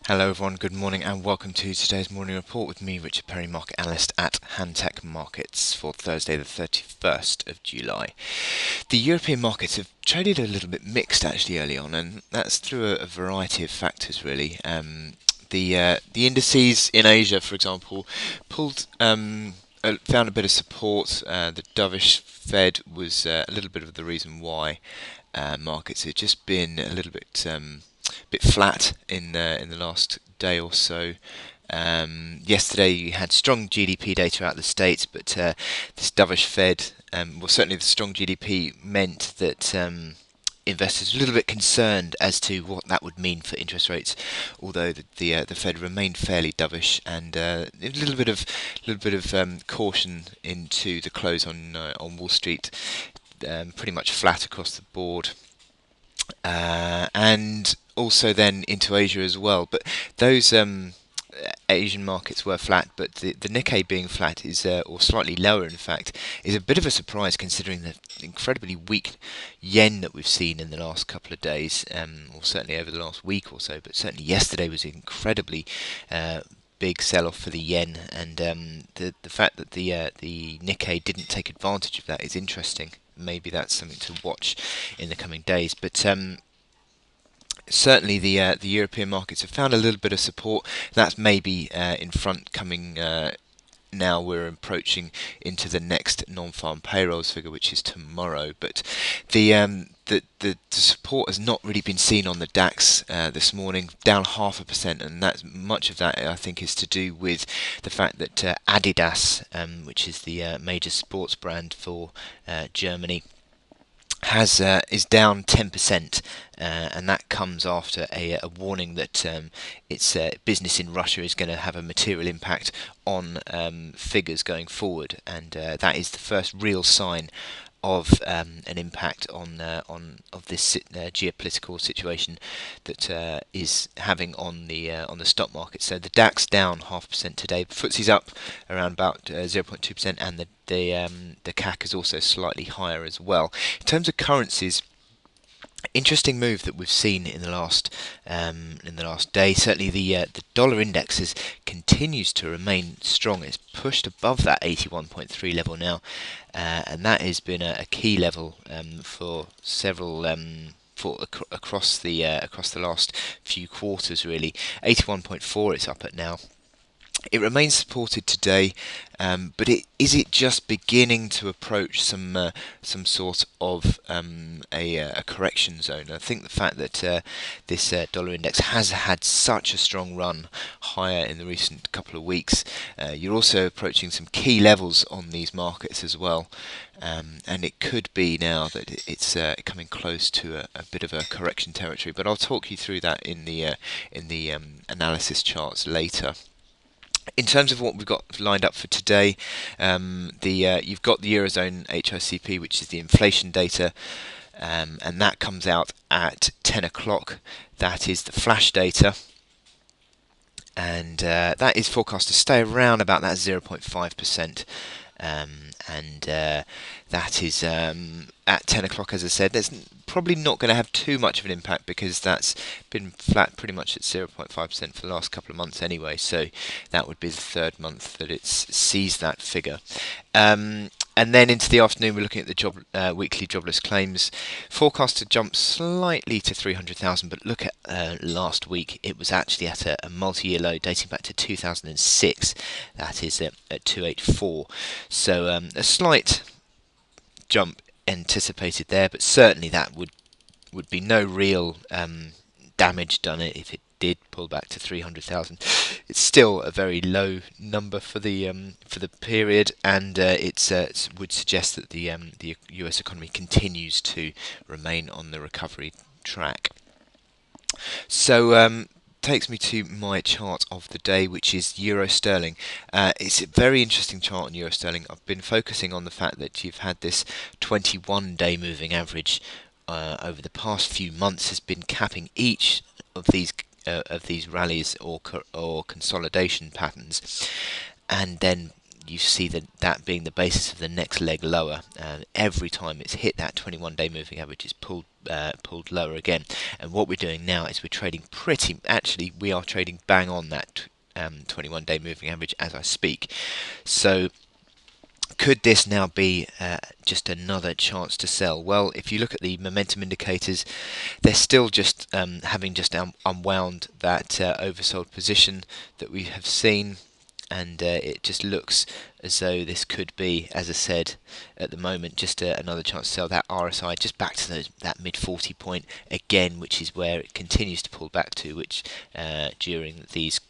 Hello everyone, good morning and welcome to today's morning report with me, Richard Perry, market analyst at Hantech Markets for Thursday the 31st of July. The European markets have traded a little bit mixed actually early on, and that's through a variety of factors really. The indices in Asia, for example, pulled found a bit of support. The dovish Fed was a little bit of the reason why markets have just been a little bit flat in the last day or so. Yesterday you had strong GDP data out of the States, but this dovish Fed, well, certainly the strong GDP meant that investors were a little bit concerned as to what that would mean for interest rates. Although the Fed remained fairly dovish, and a little bit of caution into the close on Wall Street, pretty much flat across the board. And also then into Asia as well. But those Asian markets were flat, but the Nikkei being flat is, or slightly lower in fact, is a bit of a surprise considering the incredibly weak yen that we've seen in the last couple of days, or certainly over the last week or so. But certainly yesterday was incredibly big sell-off for the yen, and the fact that the Nikkei didn't take advantage of that is interesting. Maybe that's something to watch in the coming days. But certainly the European markets have found a little bit of support. That's maybe in front coming. Now we're approaching into the next non-farm payrolls figure, which is tomorrow. But the support has not really been seen on the DAX this morning, down 0.5%, and that's much of that I think is to do with the fact that Adidas, which is the major sports brand for Germany, has is down 10%, and that comes after a warning that its business in Russia is going to have a material impact on figures going forward, and that is the first real sign of an impact on of this geopolitical situation that is having on the stock market. So the DAX down 0.5% today, FTSE's up around about 0.2%, and the CAC is also slightly higher as well. In terms of currencies, interesting move that we've seen in the last day. Certainly, the dollar index continues to remain strong. It's pushed above that 81.3 level now, and that has been a key level for several. Across the last few quarters, really, 81.4 it's up at now. It remains supported today, but is it just beginning to approach some sort of a correction zone? I think the fact that this dollar index has had such a strong run higher in the recent couple of weeks, you're also approaching some key levels on these markets as well, and it could be now that it's coming close to a bit of a correction territory. But I'll talk you through that in the analysis charts later. In terms of what we've got lined up for today, you've got the Eurozone HICP, which is the inflation data, and that comes out at 10 o'clock. That is the flash data, and that is forecast to stay around about that 0.5%. And that is at 10 o'clock, as I said. There's probably not going to have too much of an impact because that's been flat pretty much at 0.5% for the last couple of months anyway. So that would be the third month that it's sees that figure. And then into the afternoon, we're looking at the weekly jobless claims, forecast to jump slightly to 300,000. But look at last week; it was actually at a multi-year low dating back to 2006. That is at 284. So a slight jump anticipated there, but certainly that would be no real damage done it if it did pull back to 300,000. It's still a very low number for the period, and it would suggest that the US economy continues to remain on the recovery track. So takes me to my chart of the day, which is Euro Sterling. It's a very interesting chart on Euro Sterling. I've been focusing on the fact that you've had this 21-day moving average over the past few months has been capping each of these rallies or consolidation patterns, and then you see that being the basis of the next leg lower. Every time it's hit that 21-day moving average, it's pulled lower again. And what we're doing now is we're trading actually we are trading bang on that 21-day moving average as I speak. So could this now be just another chance to sell? Well, if you look at the momentum indicators, they're still just having just unwound that oversold position that we have seen, and it just looks as though this could be, as I said, at the moment, just another chance to sell. That RSI just back to that mid 40 point again, which is where it continues to pull back to, which during these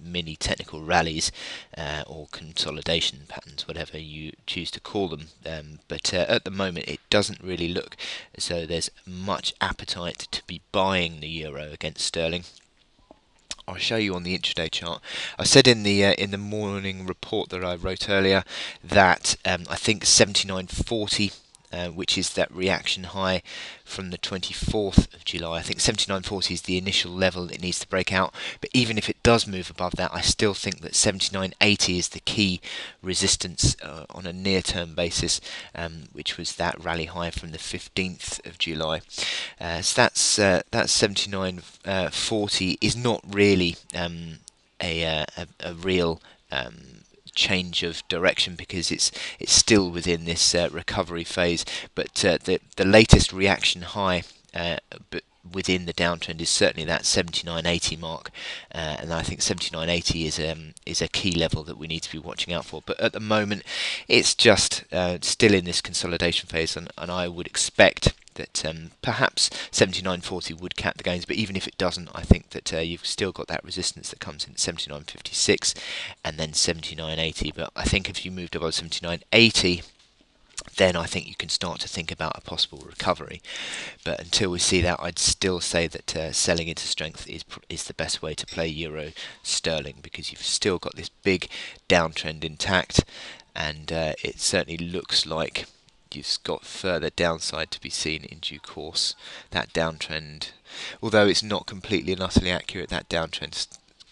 mini technical rallies or consolidation patterns, whatever you choose to call them. But at the moment, it doesn't really look as though there's much appetite to be buying the euro against sterling. I'll show you on the intraday chart. I said in the morning report that I wrote earlier that I think 79.40, which is that reaction high from the 24th of July. I think 79.40 is the initial level it needs to break out. But even if it does move above that, I still think that 79.80 is the key resistance on a near-term basis, which was that rally high from the 15th of July. So that's 79.40 is not really a real change of direction, because it's still within this recovery phase. But the latest reaction high, but within the downtrend, is certainly that 79.80 mark, and I think 79.80 is a key level that we need to be watching out for. But at the moment, it's just still in this consolidation phase, and I would expect that perhaps 79.40 would cap the gains, but even if it doesn't, I think that you've still got that resistance that comes in 79.56 and then 79.80. But I think if you moved above 79.80, then I think you can start to think about a possible recovery. But until we see that, I'd still say that selling into strength is the best way to play euro sterling, because you've still got this big downtrend intact, and it certainly looks like you've got further downside to be seen in due course. That downtrend, although it's not completely and utterly accurate, that downtrend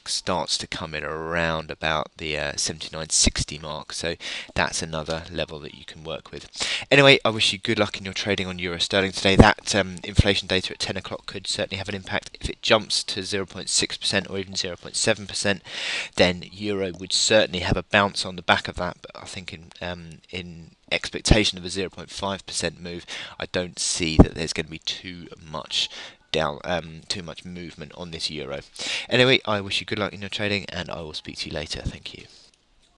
starts to come in around about the 79.60 mark, so that's another level that you can work with. Anyway, I wish you good luck in your trading on euro sterling today. That inflation data at 10 o'clock could certainly have an impact. If it jumps to 0.6% or even 0.7%, then euro would certainly have a bounce on the back of that. But I think in expectation of a 0.5% move, I don't see that there's going to be too much movement on this euro. Anyway, I wish you good luck in your trading, and I will speak to you later. Thank you.